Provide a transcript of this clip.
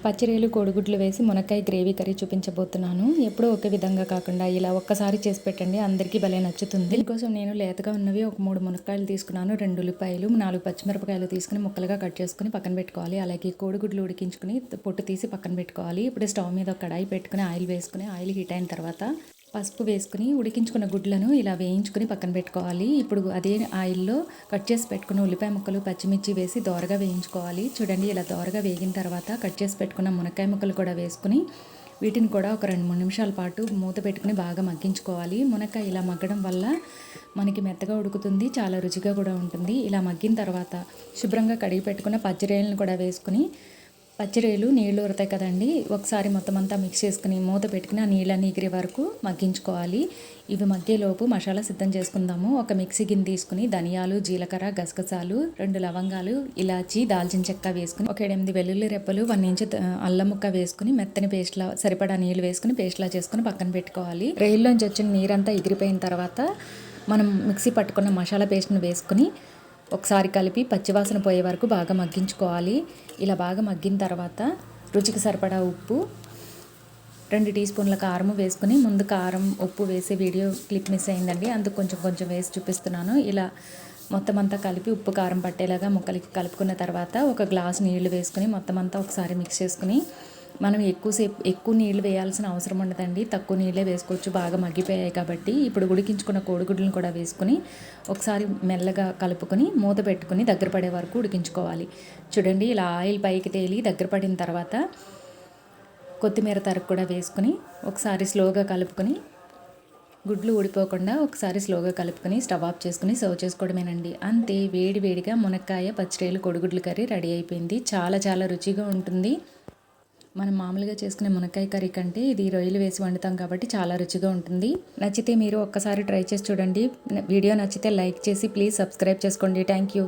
పచ్చిరొయ్యలు కోడిగుడ్లు వేసి మునక్కాయ గ్రేవీ కర్రీ చూపించబోతున్నాను. ఎప్పుడూ ఒకే విధంగా కాకుండా ఇలా ఒక్కసారి చేసి పెట్టండి, అందరికీ భలే నచ్చుతుంది. దీనికోసం నేను లేతగా ఉన్నవి ఒక 3 మునక్కాయలు తీసుకున్నాను, 2 ఉల్లిపాయలు, 4 పచ్చిమిరపకాయలు తీసుకుని ముక్కలుగా కట్ చేసుకుని పక్కన పెట్టుకోవాలి. అలాగే కోడిగుడ్లు ఉడికించుకుని పొట్టు తీసి పక్కన పెట్టుకోవాలి. ఇప్పుడు స్టవ్ మీద ఒక కడాయి పెట్టుకుని ఆయిల్ వేసుకుని ఆయిల్ హీట్ అయిన తర్వాత పసుపు వేసుకుని ఉడికించుకున్న గుడ్లను ఇలా వేయించుకుని పక్కన పెట్టుకోవాలి. ఇప్పుడు అదే ఆయిల్లో కట్ చేసి పెట్టుకున్న ఉల్లిపాయ ముక్కలు, పచ్చిమిర్చి వేసి దోరగా వేయించుకోవాలి. చూడండి, ఇలా దోరగా వేగిన తర్వాత కట్ చేసి పెట్టుకున్న మునక్కాయ ముక్కలు కూడా వేసుకుని వీటిని కూడా ఒక 2-3 నిమిషాల పాటు మూత పెట్టుకుని బాగా మగ్గించుకోవాలి. మునక్కాయ ఇలా మగ్గడం వల్ల మనకి మెత్తగా ఉడుకుతుంది, చాలా రుచిగా కూడా ఉంటుంది. ఇలా మగ్గిన తర్వాత శుభ్రంగా కడిగి పెట్టుకున్న పచ్చిరొయ్యలను కూడా వేసుకుని, పచ్చిరొయ్యలు నీళ్ళు ఊరుతాయి కదండి, ఒకసారి మొత్తం అంతా మిక్స్ చేసుకుని మూత పెట్టుకుని ఆ నీళ్ళని ఎగిరే వరకు మగ్గించుకోవాలి. ఇవి మగ్గేలోపు మసాలా సిద్ధం చేసుకుందాము. ఒక మిక్సీ గిన్నె తీసుకుని ధనియాలు, జీలకర్ర, గసగసాలు, 2 లవంగాలు, ఇలాచి, దాల్చిన చెక్క వేసుకుని ఒక 8 వెల్లుల్లి రెప్పలు, 1 ఇంచు అల్లం ముక్క వేసుకుని మెత్తని పేస్ట్లా సరిపడా నీళ్ళు వేసుకుని పేస్ట్లా చేసుకుని పక్కన పెట్టుకోవాలి. రొయ్యల్లోంచి వచ్చిన నీరంతా ఎగిరిపోయిన తర్వాత మనం మిక్సీ పట్టుకున్న మసాలా పేస్ట్ని వేసుకుని ఒకసారి కలిపి పచ్చివాసన పోయే వరకు బాగా మగ్గించుకోవాలి. ఇలా బాగా మగ్గిన తర్వాత రుచికి సరిపడా ఉప్పు, 2 టీ స్పూన్ల కారం వేసుకుని, ముందు కారం ఉప్పు వేసే వీడియో క్లిప్ మిస్ అయిందండి, అందుకు కొంచెం వేసి చూపిస్తున్నాను. ఇలా మొత్తం అంతా కలిపి ఉప్పు కారం పట్టేలాగా ముక్కలకి కలుపుకున్న తర్వాత ఒక గ్లాస్ నీళ్లు వేసుకుని మొత్తం అంతా ఒకసారి మిక్స్ చేసుకుని, మనం ఎక్కువ నీళ్ళు వేయాల్సిన అవసరం ఉండదండి, తక్కువ నీళ్ళే వేసుకోవచ్చు, బాగా మగ్గిపోయాయి కాబట్టి. ఇప్పుడు ఉడికించుకున్న కోడిగుడ్లను కూడా వేసుకుని ఒకసారి మెల్లగా కలుపుకొని మూత పెట్టుకుని దగ్గర పడే వరకు ఉడికించుకోవాలి. చూడండి, ఇలా ఆయిల్ పైకి తేలి దగ్గర పడిన తర్వాత కొత్తిమీర తరుగు కూడా వేసుకుని ఒకసారి స్లోగా కలుపుకొని, గుడ్లు ఊడిపోకుండా ఒకసారి స్లోగా కలుపుకొని స్టవ్ ఆఫ్ చేసుకుని సర్వ్ చేసుకోవడమేనండి. అంతే, వేడివేడిగా మునక్కాయ పచ్చిరొయ్యలు కోడిగుడ్లు కర్రీ రెడీ అయిపోయింది. చాలా రుచిగా ఉంటుంది. మనం మామూలుగా చేసుకునే మునక్కాయ కర్రీ కంటే ఇది రొయ్యలు వేసి వండుతాం కాబట్టి చాలా రుచిగా ఉంటుంది. నచ్చితే మీరు ఒక్కసారి ట్రై చేసి చూడండి. వీడియో నచ్చితే లైక్ చేసి ప్లీజ్ సబ్స్క్రైబ్ చేసుకోండి. Thank you.